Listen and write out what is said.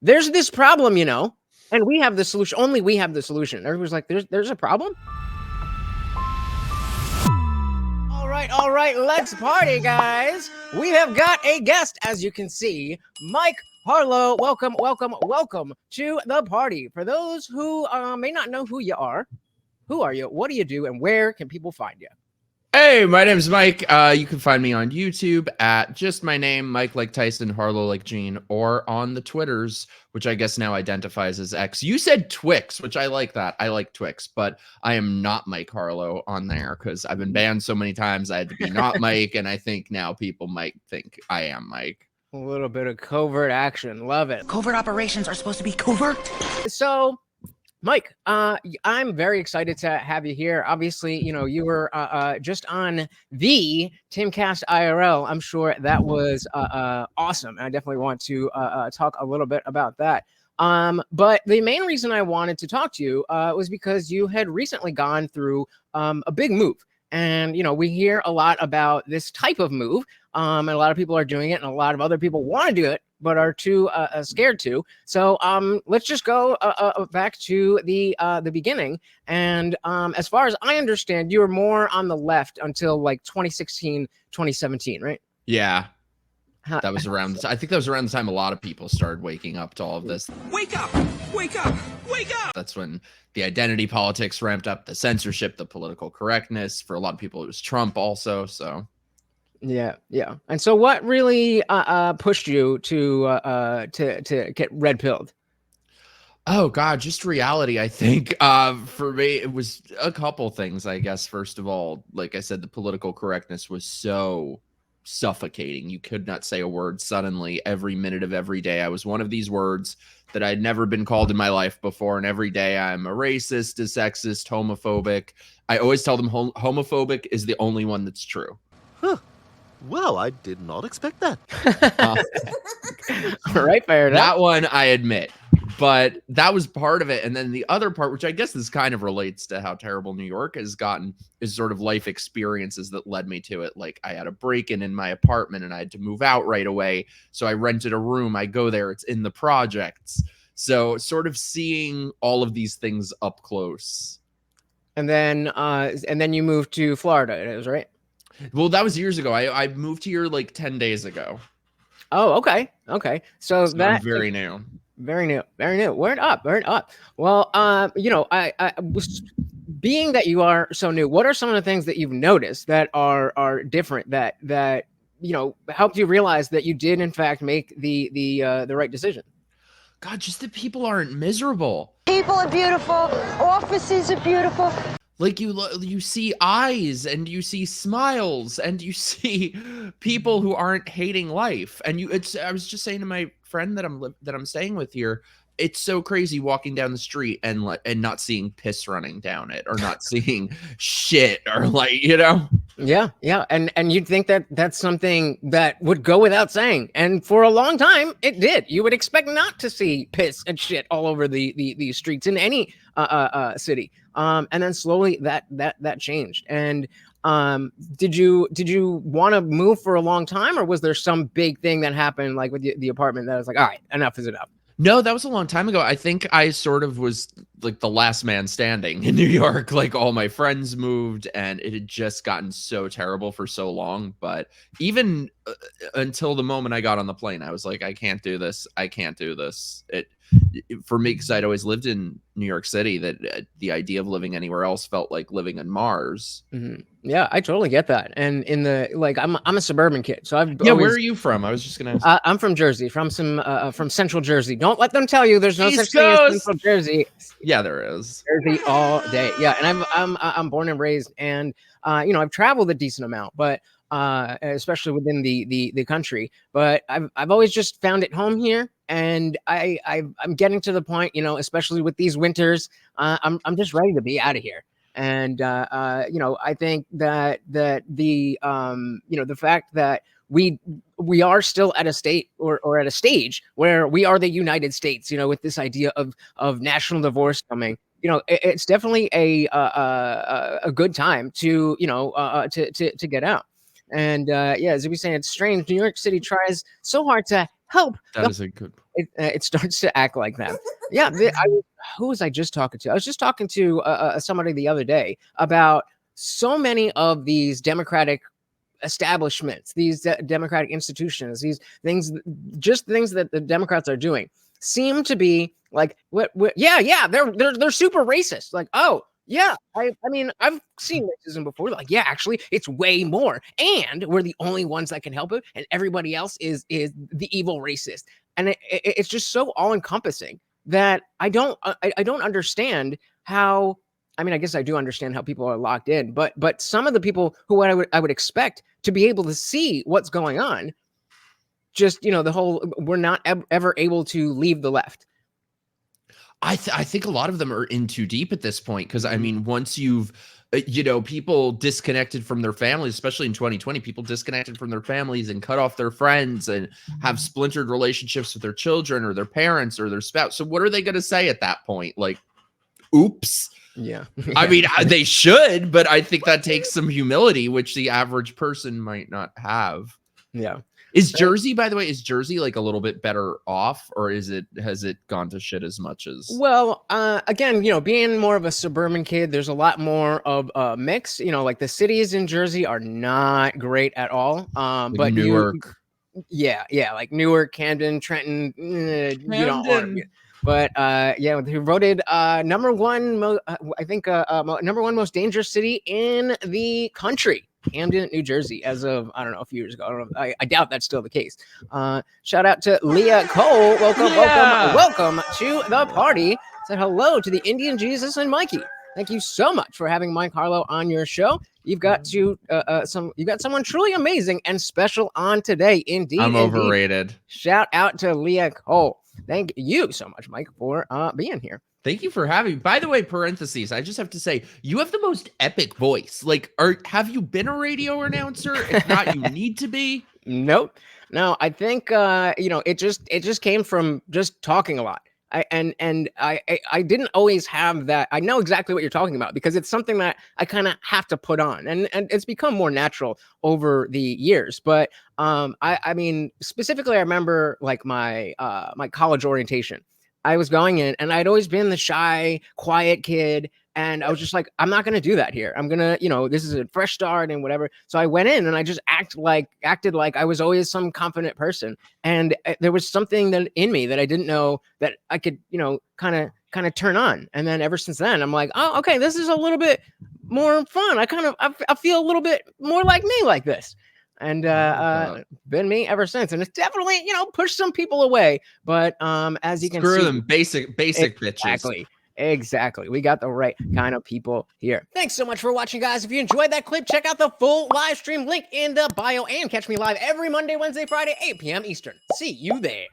there's this problem, and we have the solution. Only we have the solution. Everybody's like, there's a problem. All right, let's party, guys. We have got a guest, as you can see, Mike Harlow. Welcome to the party. For those who may not know who you are, who are you? What do you do? And where can people find you? Hey, my name's Mike. You can find me on YouTube at just my name, Mike like Tyson, Harlow like Gene, or on the Twitters, which I guess now identifies as X. You said Twix, which I like that. I like Twix, but I am not Mike Harlow on there because I've been banned so many times. I had to be not Mike, and I think now people might think I am Mike. A little bit of covert action. Love it. Covert operations are supposed to be covert. So, Mike, I'm very excited to have you here. Obviously, you were just on the Timcast IRL. I'm sure that was awesome. I definitely want to talk a little bit about that. But the main reason I wanted to talk to you was because you had recently gone through a big move. And, we hear a lot about this type of move. And a lot of people are doing it, and a lot of other people want to do it, but are too scared to. So let's just go back to the beginning. And as far as I understand, you were more on the left until like 2016, 2017, right? Yeah. That was around, I think that was around the time a lot of people started waking up to all of this. Wake up! Wake up! Wake up! That's when the identity politics ramped up, the censorship, the political correctness. For a lot of people, it was Trump also, so... Yeah. And so what really pushed you to get red pilled? Oh God, just reality. I think for me, it was a couple things, I guess. First of all, like I said, the political correctness was so suffocating. You could not say a word suddenly every minute of every day. I was one of these words that I'd never been called in my life before. And every day I'm a racist, a sexist, homophobic. I always tell them homophobic is the only one that's true. Huh. Well, I did not expect that. Right, fair enough. That one I admit, but that was part of it. And then the other part, which I guess this kind of relates to how terrible New York has gotten, is sort of life experiences that led me to it. Like I had a break-in in my apartment and I had to move out right away. So I rented a room. I go there. It's in the projects. So sort of seeing all of these things up close. And then you moved to Florida, it was right? Well, that was years ago. I moved here like 10 days ago. Oh, okay. So that's very new. Word up. Well, I was, being that you are so new, what are some of the things that you've noticed that are different that helped you realize that you did in fact make the right decision? God, just that people aren't miserable. People are beautiful. Offices are beautiful. Like you see eyes and you see smiles and you see people who aren't hating life. And I was just saying to my friend that I'm staying with here, it's so crazy walking down the street and not seeing piss running down it, or not seeing shit, or Yeah. And you'd think that that's something that would go without saying. And for a long time, it did. You would expect not to see piss and shit all over the streets in any city. And then slowly that changed. And did you want to move for a long time, or was there some big thing that happened like with the apartment that was like, all right, enough is enough? No, that was a long time ago. I think I sort of was like the last man standing in New York. Like all my friends moved and it had just gotten so terrible for so long. But even until the moment I got on the plane, I was like, I can't do this. For me, because I'd always lived in New York City, that the idea of living anywhere else felt like living on Mars. Mm-hmm. Yeah, I totally get that. And I'm a suburban kid, so where are you from? I was just gonna ask. I'm from Jersey, from Central Jersey. Don't let them tell you there's no such thing as Central Jersey. Yeah, there is. Jersey all day. Yeah, and I'm born and raised, and I've traveled a decent amount, but especially within the country. But I've always just found it home here. And I'm getting to the point, especially with these winters, I'm just ready to be out of here. And I think that the fact that we are still at a state or at a stage where we are the United States, with this idea of national divorce coming, it's definitely a good time to get out. And as we were saying, it's strange. New York City tries so hard to help. That is a good. it starts to act like that. Yeah, who was I just talking to? I was just talking to somebody the other day about so many of these democratic establishments, these democratic institutions, these things, just things that the Democrats are doing, seem to be like, yeah, they're super racist. Like, oh yeah, I mean, I've seen racism before. Like, yeah, actually, it's way more, and we're the only ones that can help it, and everybody else is the evil racist, and it's just so all encompassing that I don't understand how. I mean, I guess I do understand how people are locked in, but some of the people who I would expect to be able to see what's going on, just the whole, we're not ever able to leave the left. I think a lot of them are in too deep at this point, because I Mhm. mean, once you've people disconnected from their families, especially in 2020, people disconnected from their families and cut off their friends and have splintered relationships with their children or their parents or their spouse. So what are they going to say at that point? Like, oops. Yeah. I mean, they should, but I think that takes some humility, which the average person might not have. Yeah. Is Jersey, by the way, like a little bit better off, or has it gone to shit as much as? Well, again, being more of a suburban kid, there's a lot more of a mix. Like the cities in Jersey are not great at all. Like But Newark. yeah, like Newark, Camden, Trenton, Camden. but yeah, who voted number one, I think number one most dangerous city in the country, Camden, New Jersey, as of, I don't know, a few years ago. I don't know. I doubt that's still the case. Shout out to Leah Cole. Welcome to the party. Said hello to the Indian Jesus and Mikey. Thank you so much for having Mike Harlow on your show. You've got someone truly amazing and special on today. Indeed. I'm overrated. Shout out to Leah Cole. Thank you so much, Mike, for being here. Thank you for having me. By the way, parentheses, I just have to say, you have the most epic voice. Like, have you been a radio announcer? If not, you need to be. Nope. No, I think it just came from just talking a lot. I didn't always have that. I know exactly what you're talking about because it's something that I kind of have to put on, and it's become more natural over the years. But I mean, specifically, I remember like my my college orientation. I was going in, and I'd always been the shy, quiet kid. And I was just like, I'm not going to do that here. I'm going to, this is a fresh start and whatever. So I went in and I just acted like I was always some confident person. And there was something that in me that I didn't know that I could, kind of turn on. And then ever since then, I'm like, oh, okay, this is a little bit more fun. I feel a little bit more like me like this. And been me ever since. And it's definitely, pushed some people away. But as you can see, screw them, basic bitches. Exactly. We got the right kind of people here. Thanks so much for watching, guys. If you enjoyed that clip, check out the full live stream link in the bio and catch me live every Monday, Wednesday, Friday, 8 p.m. Eastern. See you there.